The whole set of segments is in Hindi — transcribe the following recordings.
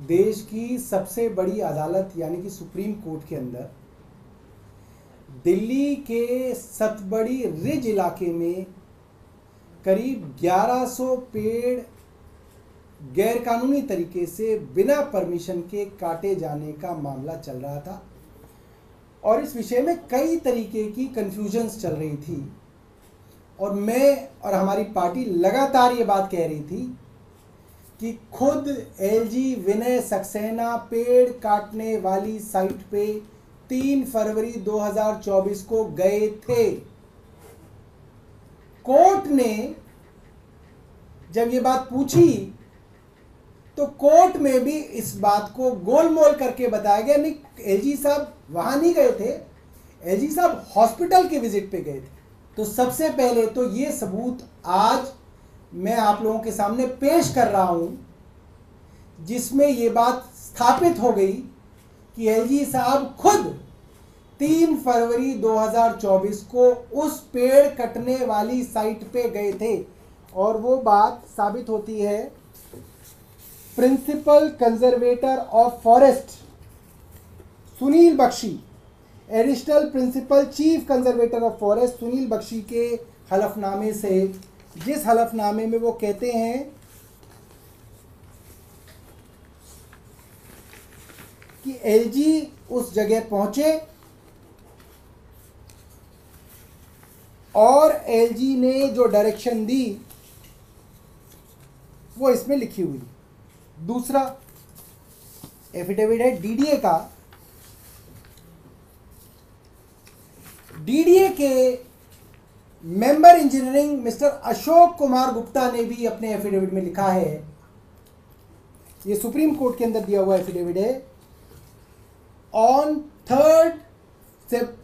देश की सबसे बड़ी अदालत यानी कि सुप्रीम कोर्ट के अंदर दिल्ली के सतबड़ी रिज इलाके में करीब 1100 पेड़ गैरकानूनी तरीके से बिना परमिशन के काटे जाने का मामला चल रहा था और इस विषय में कई तरीके की कन्फ्यूजन्स चल रही थी और मैं और हमारी पार्टी लगातार ये बात कह रही थी कि खुद एलजी विनय सक्सेना पेड़ काटने वाली साइट पे 3 फरवरी 2024 को गए थे। कोर्ट ने जब ये बात पूछी तो कोर्ट में भी इस बात को गोलमोल करके बताया गया, नहीं एलजी साहब वहां नहीं गए थे, एलजी साहब हॉस्पिटल के विजिट पे गए थे। तो सबसे पहले तो ये सबूत आज मैं आप लोगों के सामने पेश कर रहा हूं जिसमें ये बात स्थापित हो गई कि एलजी साहब खुद 3 फरवरी 2024 को उस पेड़ कटने वाली साइट पे गए थे और वो बात साबित होती है principal conservator of forest Sunil Bakshi, additional principal chief conservator of forest Sunil Bakshi के हलफनामे से, जिस हलफनामे में वो कहते हैं कि एलजी उस जगह पहुंचे और एलजी ने जो डायरेक्शन दी वो इसमें लिखी हुई। दूसरा एफिडेविट है डीडीए का। डीडीए के member engineering mister Ashok Kumar Gupta ने भी अपने एफिडेविट में लिखा है, ये सुप्रीम कोर्ट के अंदर दिया हुआ एफिडेविट है, on 3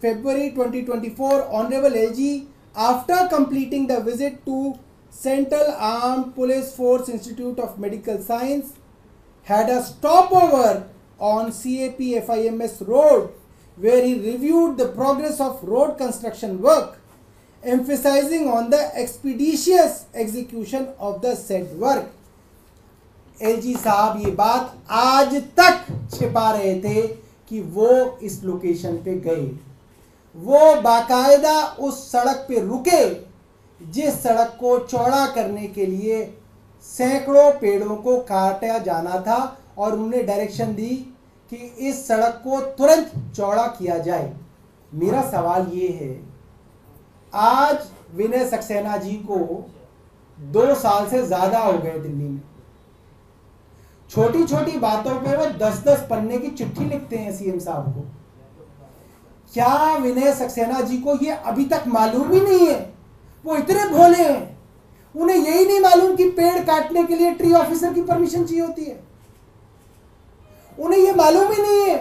February 2024 honourable LG after completing the visit to central armed police force institute of medical science had a stopover on CAP FIMS road where he reviewed the progress of road construction work, emphasizing on the expeditious execution of the said work. LG साहब ये बात आज तक छिपा रहे थे कि वो इस लोकेशन पे गए। वो बाकायदा उस सड़क पे रुके जिस सड़क को चौड़ा करने के लिए सैकड़ों पेड़ों को काटा जाना था और उन्होंने डायरेक्शन दी कि इस सड़क को तुरंत चौड़ा किया जाए। मेरा सवाल ये है, आज विनय सक्सेना जी को 2 साल से ज्यादा हो गए दिल्ली में, छोटी छोटी बातों पे वो 10-10 पन्ने की चिट्ठी लिखते हैं सीएम साहब को। क्या विनय सक्सेना जी को ये अभी तक मालूम ही नहीं है? वो इतने भोले हैं, उन्हें यही नहीं मालूम कि पेड़ काटने के लिए ट्री ऑफिसर की परमिशन चाहिए होती है। उन्हें यह मालूम ही नहीं है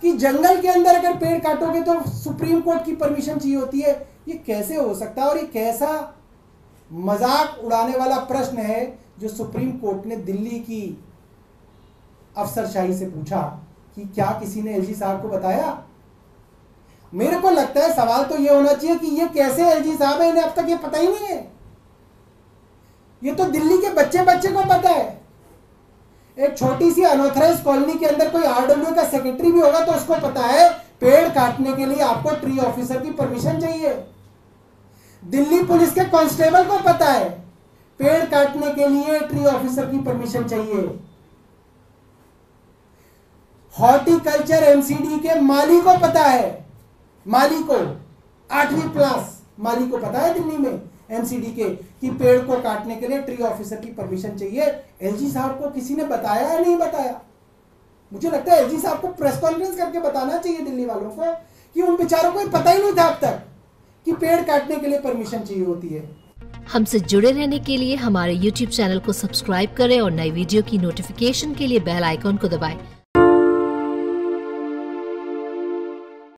कि जंगल के अंदर अगर पेड़ काटोगे तो सुप्रीम कोर्ट की परमिशन चाहिए होती है। ये कैसे हो सकता है और ये कैसा मजाक उड़ाने वाला प्रश्न है जो सुप्रीम कोर्ट ने दिल्ली की अफसरशाही से पूछा कि क्या किसी ने एलजी साहब को बताया? मेरे को लगता है सवाल तो ये होना चाहिए कि ये कैसे एलजी साहब है, इन्हें अब तक ये पता ही नहीं है। ये तो दिल्ली के बच्चे को पता है। एक छोटी सी अनऑथराइज्ड कॉलोनी के अंदर कोई आरडब्ल्यू का सेक्रेटरी भी होगा तो उसको पता है पेड़ काटने के लिए आपको ट्री ऑफिसर की परमिशन चाहिए। दिल्ली पुलिस के कांस्टेबल को पता है पेड़ काटने के लिए ट्री ऑफिसर की परमिशन चाहिए। हॉर्टिकल्चर एमसीडी के माली को पता है, माली को 8वीं क्लास माली को पता है दिल्ली में एमसीडी के कि पेड़ को काटने के लिए ट्री ऑफिसर की परमिशन चाहिए। एलजी साहब को किसी ने बताया या नहीं बताया? मुझे लगता है एलजी साहब को प्रेस कॉन्फ्रेंस करके बताना चाहिए दिल्ली वालों को कि उन बेचारों को पता ही नहीं था अब तक कि पेड़ काटने के लिए परमिशन चाहिए होती है। हमसे जुड़े रहने के लिए हमारे YouTube चैनल को सब्सक्राइब करें और नई वीडियो की नोटिफिकेशन के लिए बेल आइकॉन को दबाएं।